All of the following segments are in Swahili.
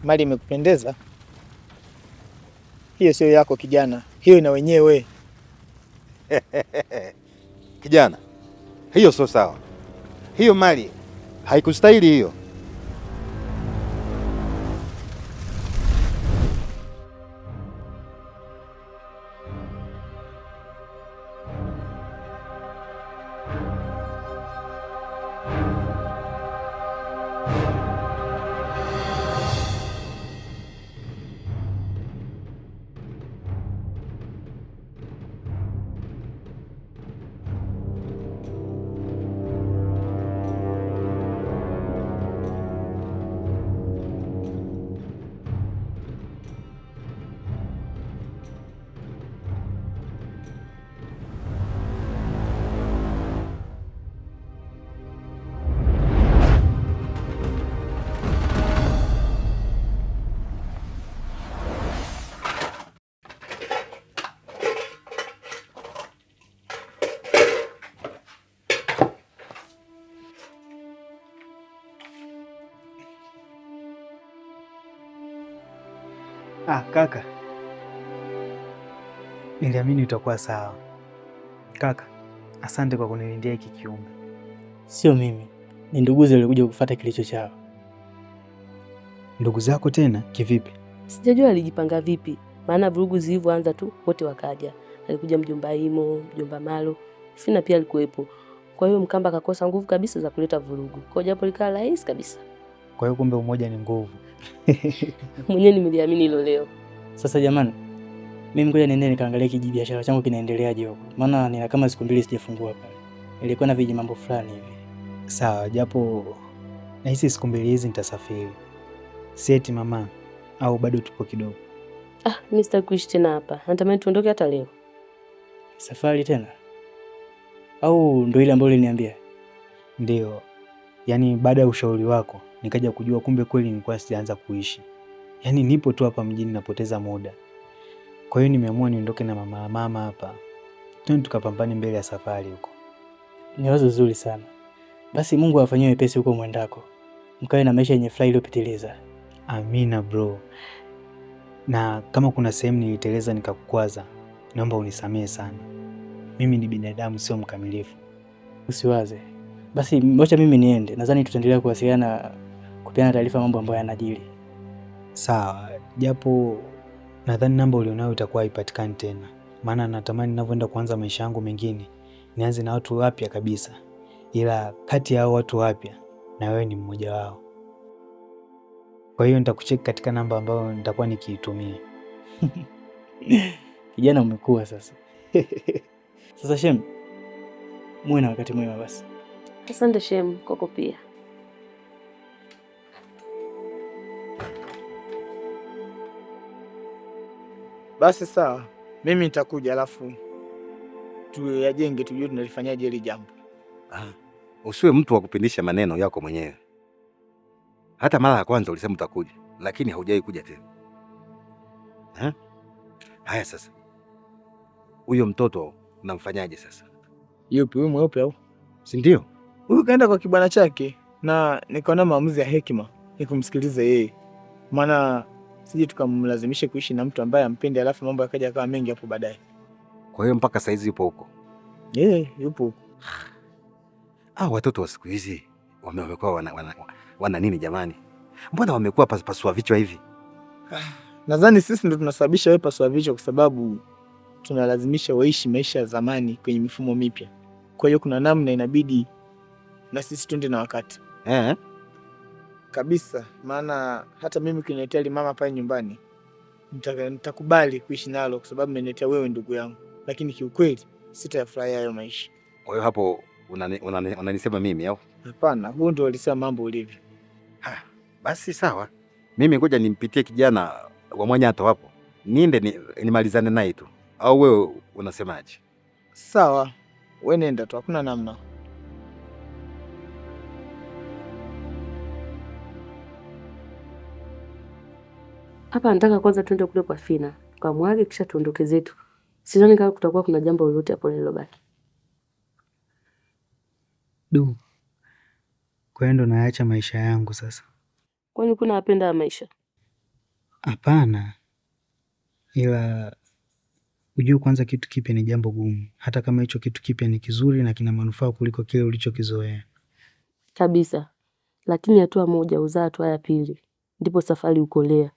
Mali imekupendeza? Hiyo sio yako kijana, hiyo ina wenyewe. Kijana, hiyo sio sawa. Hiyo mali haikustahili hiyo. Kaka, niliamini utakuwa sawa. Kaka, asante kwa kunilindia hiki kiumbe. Sio mimi, ni nduguze walikuja kufuata kilicho chao. Ndugu zako tena? Kivipi? Sijajua alijipanga vipi, maana vurugu zilivyoanza tu wote wakaja. Alikuja mjomba Imo, mjomba Malo, Fina pia alikuwepo. Kwa hiyo Mkamba akakosa nguvu kabisa za kuleta vurugu. Kwa japo likaa rahisi kabisa. Kwa hiyo kumbe umoja ni nguvu. Mwenyewe nimeliamini hilo leo. Sasa jamani, mimi ngoja niende nikaangalia kijibiashara changu kinaendeleaje huko. Maana nina kama siku 2 sijafungua pale. Ilikuwa na viji mambo fulani hivi. Sawa, japo nahisi siku 2 hizi nitasafiri. Sieti mama, au bado tupo kidogo? Mimi sitaki kuishi tena hapa. Natamani tuondoke hata leo. Safari tena? Au ndio ile ambayo uliniambia? Ndio. Yaani baada ya ushauri wako nikaja kujua kumbe kweli nilikuwa sijaanza kuishi. Yaani nipo tu hapa mjini napoteza muda. Kwa hiyo nimeamua niondoke na mama hapa. Twende tukapambane mbele ya safari huko. Ni wazo zuri sana. Basi Mungu afanyie wepesi huko mwendako. Mkawe na maisha yenye furaha iliyopitiliza. Amina bro. Na kama kuna sehemu niliteleza nikakukwaza, naomba unisamehe sana. Mimi ni binadamu, sio mkamilifu. Usiwaze. Basi ngoja mimi niende. Nadhani tutaendelea kuwasiliana kupeana taarifa mambo ambayo yanajiri. Sawa, japo nadhani namba ulionayo itakuwa haipatikani tena. Maana natamani ninavyoenda kuanza maisha yangu mengine, nianze na watu wapya kabisa. Ila kati ya hao watu wapya na wewe ni mmoja wao. Kwa hiyo nitakucheki katika namba ambayo nitakuwa nikiitumia. Kijana umekuwa sasa. Sasa Shem, muwe na wakati mwema basi. Asante Shem, kwako pia. Basi sawa, mimi nitakuja alafu tuyajenge, tujue tunalifanyaje hili jambo. Usiwe mtu wa kupindisha maneno yako mwenyewe. Hata mara ya kwanza ulisema utakuja, lakini haujai kuja tena. Haya sasa. Huyo mtoto unamfanyaje sasa? Yupi huyu mweupe au? Si ndio? Huyu kaenda kwa kibwana chake na nikaona maamuzi ya hekima nikumsikilize yeye. Maana sije tukamlazimisha kuishi na mtu ambaye ampendi alafu mambo yakaja kama mengi hapo baadaye. Kwa hiyo mpaka saizi yupo huko? Yupo huko. Watoto wa siku hizi wamekuwa wana nini jamani? Mbona wamekuwa pasua vichwa hivi? Nadhani sisi ndo tunasababisha wewe pasua vichwa, kwa sababu tunalazimisha waishi maisha ya zamani kwenye mifumo mipya. Kwa hiyo kuna namna inabidi na sisi twende na wakati. Kabisa, maana hata mimi kuniletea mama pale nyumbani nitakubali kuishi nalo kwa sababu mmeniletea wewe ndugu yangu, lakini kiukweli sitayafurahia hayo maisha. Kwa hiyo hapo unanisema mimi au? Hapana, huo ndio alisema mambo ulivyo. Basi sawa. Mimi ngoja nimpitie kijana wa Mwanyato hapo. Niende nimalizane naye tu. Au wewe unasemaje? Sawa. Wewe nenda tu, hakuna namna. Hapa nataka kwanza tuende kule kwa Fina, kwa mwage kisha tuondoke zetu. Sidhani kama kutakuwa kuna jambo lolote hapo lililobaki. Kwa hiyo ndo naacha maisha yangu sasa. Kwani kuna napenda maisha? Hapana, ila ujue kwanza kitu kipya ni jambo gumu, hata kama hicho kitu kipya ni kizuri na kina manufaa kuliko kile ulichokizoea. Kabisa. Lakini hatua moja huzaa hatua ya pili, ndipo safari hukolea.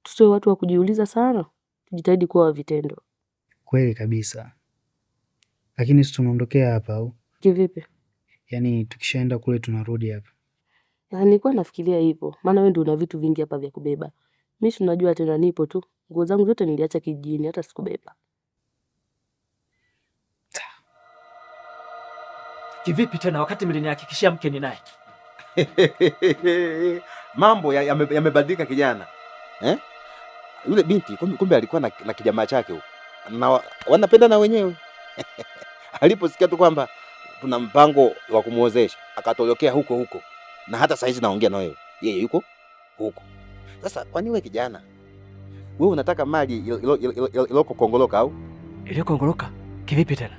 Tusiwe watu wa kujiuliza sana, tujitahidi kuwa wa vitendo. Kweli kabisa. Lakini si tunaondokea hapa au? Kivipi? Yaani tukishaenda kule tunarudi hapa. Na nilikuwa nafikiria hivyo, maana wewe ndio una vitu vingi hapa vya kubeba. Mimi si unajua tena nipo tu. Nguo zangu zote niliacha kijijini, hata sikubeba. Kivipi tena wakati mlinihakikishia mke ni naye? Mambo yamebadilika kijana. Yule binti kumbe alikuwa na kijamaa chake huko. Na wanapendana wenyewe. Aliposikia tu kwamba tuna mpango wa kumuozesha, akatolokea huko. Na hata saizi naongea na wewe, yeye yuko huko. Sasa kwani wewe kijana, wewe unataka mali iloko kongoloka au? Ile kongoloka? Kivipi tena?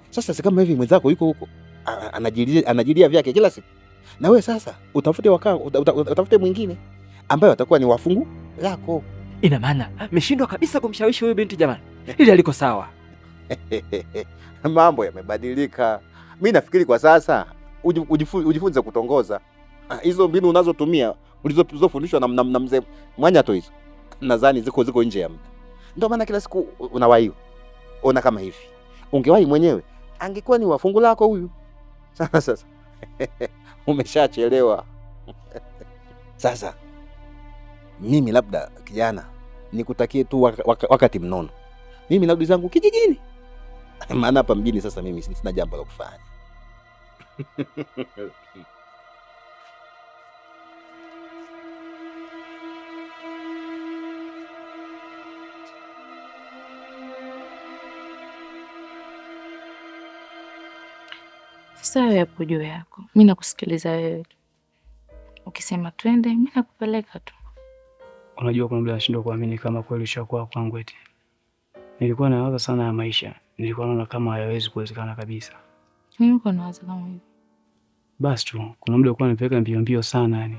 Sasa si kama hivi mwenzako yuko huko. Anajilia vyake kila siku. Na wewe sasa utafute mwingine ambaye atakuwa ni wafungu lako. Ina maana mmeshindwa kabisa kumshawishi huyo binti jamani. Ile aliko sawa. Mambo yamebadilika. Mimi nafikiri kwa sasa ujifunze kutongoza. Hizo mbinu unazotumia ulizofundishwa na mzee Mwanyato hizo, nadhani ziko nje ya muda. Ndio maana kila siku unawaiwa. Ona kama hivi. Ungewahi mwenyewe, angekuwa ni wafungu lako huyu. Sasa umeshachelewa. Sasa mimi labda kijana nikutakie tu wakati mnono. Mimi narudi zangu kijijini. Maana hapa mjini sasa mimi sina jambo la kufanya. Sasa wewe hapo juu yako, mimi nakusikiliza wewe tu. Ukisema twende, mimi nakupeleka tu. Unajua kuna muda nashindwa kuamini kama kweli ushakuwa kwangu eti. Nilikuwa nawaza sana ya maisha. Nilikuwa naona kama hayawezi kuwezekana kabisa. Mimi niko nawaza kama hivyo. Basi tu, kuna muda ulikuwa unanipeleka mbio sana yani.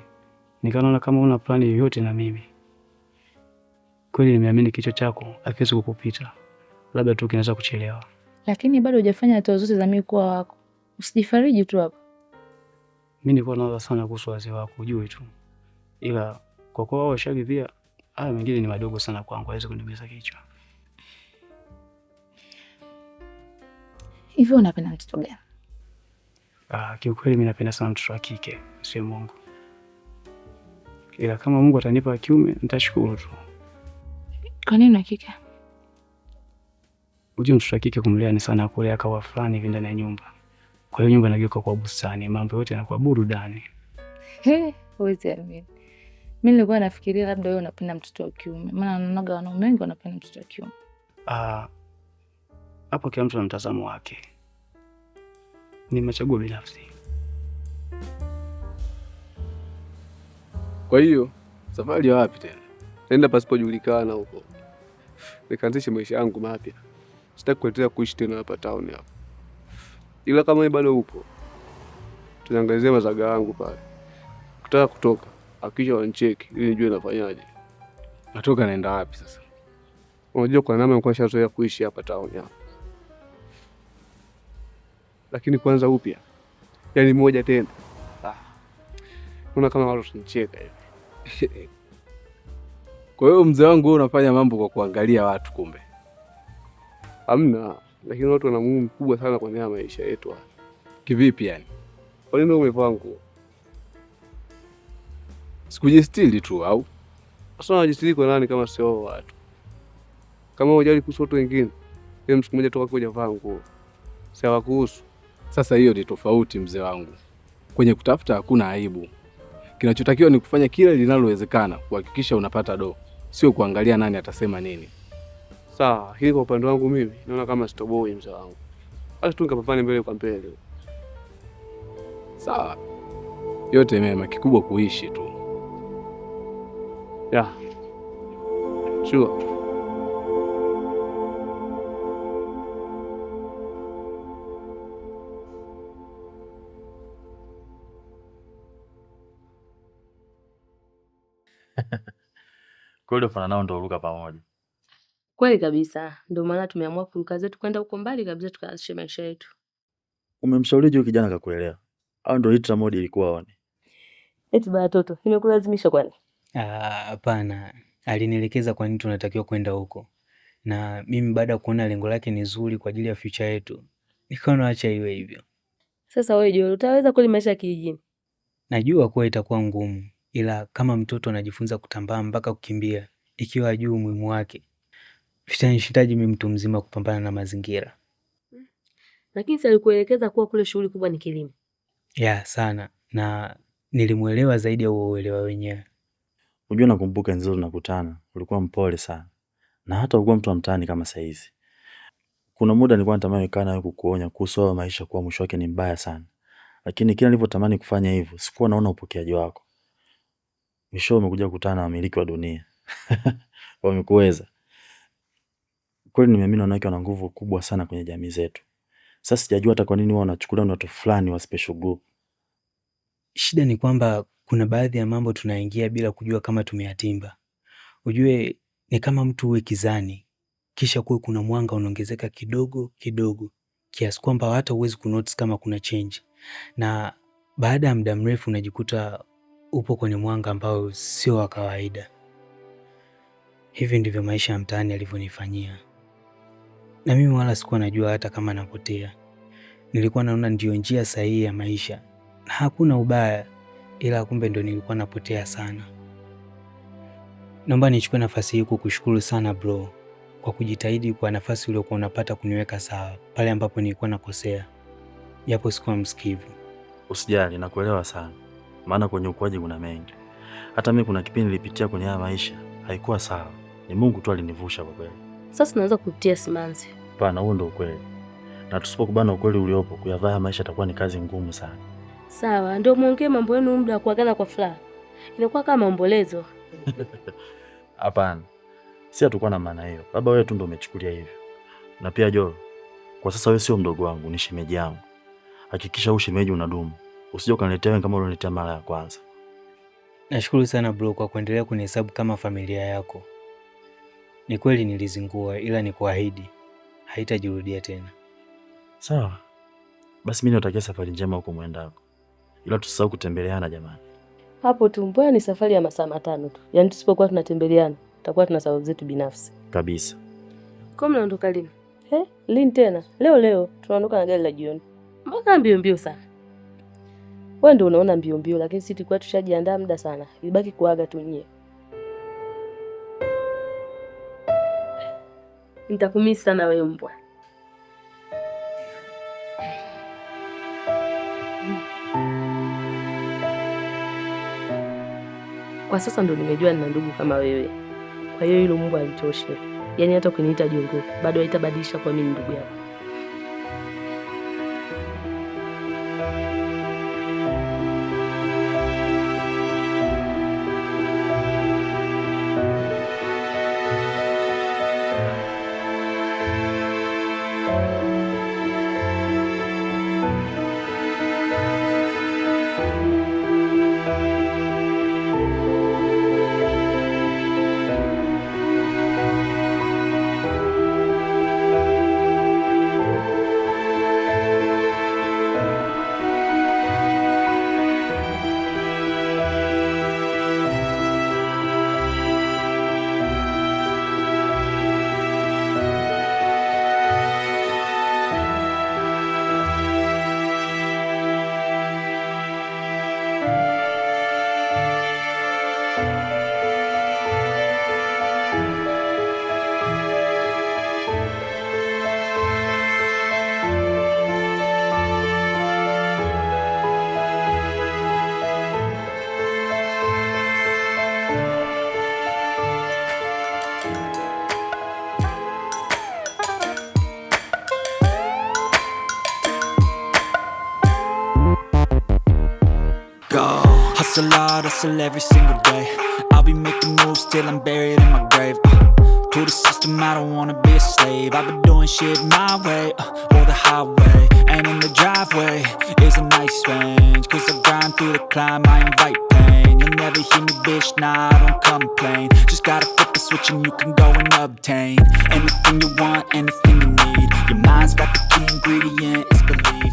Nikaona kama una plani yoyote na mimi. Kweli nimeamini kichwa chako hakiwezi kukupita. Labda tu kinaweza kuchelewa. Lakini bado hujafanya hatua zote za mimi kuwa wako. Usijifariji tu hapo. Mimi nilikuwa nawaza sana kuhusu wazee wako, ujue tu. Ila kwa kuwa wao washaridhia, haya mengine ni madogo sana kwangu, hawezi kunimeza kichwa. Hivyo unapenda mtoto gani? Kiukweli mimi napenda sana mtoto wa kike, sio Mungu. Ila kama Mungu atanipa wa kiume, nitashukuru tu. Kwa nini wa kike? Ujue mtoto wa kike kumlea ni sana kulea kawa fulani hivi ndani ya nyumba. Kwa hiyo nyumba inageuka kwa bustani, mambo yote yanakuwa burudani. Huwezi amini. Mimi nilikuwa nafikiria labda wewe unapenda mtoto wa kiume. Maana naonaga wanaume wengi wanapenda mtoto wa kiume. Hapo kila mtu na mtazamo wake. Ni machaguo binafsi. Kwa hiyo safari ya wapi tena? Naenda pasipojulikana huko. Nikaanzisha maisha yangu mapya. Sitaki kuendelea kuishi tena hapa town hapa. Ila kama bado upo, tunaangazia mazaga yangu pale. Kutaka kutoka, akisha wancheki ili nijue nafanyaje. Natoka naenda wapi sasa? Unajua kwa namna nilikuwa nishazoea kuishi hapa town hapa. Lakini kwanza upya. Yaani moja tena. Una kama watu tunacheka hivi. Kwa hiyo mzee wangu wewe unafanya mambo kwa kuangalia watu kumbe. Hamna, lakini watu wana muhimu mkubwa sana kwenye maisha yetu. Kivipi yani? Kwa nini umevaa nguo? Sikujistiri tu au? Sasa unajistiri kwa nani kama sio watu? Kama hujali kuhusu watu wengine, wewe siku moja toka kuja vaa nguo. Sawa kuhusu. Sasa hiyo ni tofauti mzee wangu. Kwenye kutafuta hakuna aibu. Kinachotakiwa ni kufanya kile linalowezekana kuhakikisha unapata do. Sio kuangalia nani atasema nini. Sawa, hili kwa upande wangu mimi naona kama sitoboi mzee wangu. Hata tu nikapambane mbele kwa mbele. Sawa. Yote mema, kikubwa kuishi tu. Yeah. Sure. Kwa hiyo fana nao ndio uruka pamoja. Kweli kabisa, ndio maana tumeamua kuruka zetu kwenda huko mbali kabisa, tukaanzisha maisha yetu. Umemshauri huyo kijana akakuelewa? Au ndio hii mode ilikuwa aone? Eti baya toto, nimekulazimisha kwani? Hapana, alinielekeza kwa nini tunatakiwa kwenda huko, na mimi baada ya kuona lengo lake ni zuri kwa ajili ya future yetu, nikaona acha iwe hivyo. Sasa wewe Joel, utaweza kweli maisha ya kijijini? Najua kuwa itakuwa ngumu, ila kama mtoto anajifunza kutambaa mpaka kukimbia ikiwa ajui umuhimu wake, vitanishitaji mimi mtu mzima kupambana na mazingira. Lakini si alikuelekeza kuwa kule shughuli kubwa ni kilimo? Ya sana, na nilimuelewa zaidi ya uelewa wenyewe. Unajua, nakumbuka nzuri tunakutana, ulikuwa mpole sana. Na hata ulikuwa mtu wa mtaani kama saa hizi. Kuna muda nilikuwa natamani kana wewe kukuonya kuhusu maisha kwa mwisho wake ni mbaya sana. Lakini kila nilipotamani kufanya hivyo, sikuwa naona upokeaji wako. Mwisho umekuja kukutana na wamiliki wa dunia. Wamekuweza. Kweli nimeamini wanawake wana nguvu kubwa sana kwenye jamii zetu. Sasa sijajua hata kwa nini wao wanachukulia watu fulani wa special group. Shida ni kwamba kuna baadhi ya mambo tunaingia bila kujua kama tumeyatimba. Ujue ni kama mtu uwe kizani, kisha kuwe kuna mwanga unaongezeka kidogo kidogo, kiasi kwamba hata huwezi kunotice kama kuna change. Na baada ya muda mrefu unajikuta upo kwenye mwanga ambao sio wa kawaida. Hivi ndivyo maisha ya mtaani yalivyonifanyia. Na mimi wala sikuwa najua hata kama napotea. Nilikuwa naona ndio njia sahihi ya maisha. Na hakuna ubaya, ila kumbe ndio nilikuwa napotea sana. Naomba nichukue nafasi hii kukushukuru sana bro, kwa kujitahidi kwa nafasi uliokuwa unapata kuniweka sawa pale ambapo nilikuwa nakosea. Japo sikuwa msikivu. Usijali, nakuelewa sana. Maana kwenye ukuaji kuna mengi. Hata mimi kuna kipindi nilipitia kwenye haya maisha, haikuwa sawa. Ni Mungu tu alinivusha kwa kweli. Sasa naanza kutia simanzi. Hapana, huo ndio ukweli. Na tusipokubana ukweli uliopo, kuyavaa maisha itakuwa ni kazi ngumu sana. Sawa, ndio muongee mambo yenu muda wa kuagana kwa furaha. Inakuwa kama maombolezo. Hapana. Si hatakuwa na maana hiyo. Baba wewe tu ndio umechukulia hivyo. Na pia Joel, kwa sasa wewe sio mdogo wangu, ni shemeji yangu. Hakikisha ushemeji unadumu. Usije ukaniletea kama ulioniletea mara ya kwanza. Nashukuru sana bro kwa kuendelea kunihesabu kama familia yako. Ni kweli nilizingua, ila nikuahidi haitajirudia tena. Sawa. Basi mimi natakia safari njema huko mwendako. Ila tusisahau kutembeleana jamani. Hapo tu mbona ni safari ya masaa 5 tu. Yaani tusipokuwa tunatembeleana, tutakuwa tuna sababu zetu binafsi. Kabisa. Kwa mnaondoka lini? Lini tena? Leo tunaondoka na gari la jioni. Mbona mbio sana? Wewe ndio unaona mbio, lakini sisi tulikuwa tushajiandaa muda sana. Ibaki kuaga tu nyie. Nitakumisi sana wewe mbwa. Kwa sasa ndo nimejua nina ndugu kama wewe. Kwa hiyo hilo mbwa alitoshe. Yaani hata ukiniita jongo bado haitabadilisha kwa mimi ndugu yako. Hustle hard, hustle every single day. I'll be making moves till I'm buried in my grave. To the system, I don't wanna be a slave. I've been doing shit my way, or the highway. And in the driveway is a nice range. Cause I grind through the climb, I invite pain. You'll never ever hear me, bitch, nah, I don't complain. Just gotta flip the switch and you can go and obtain anything you want, anything you need. Your mind's got the key ingredient, it's belief.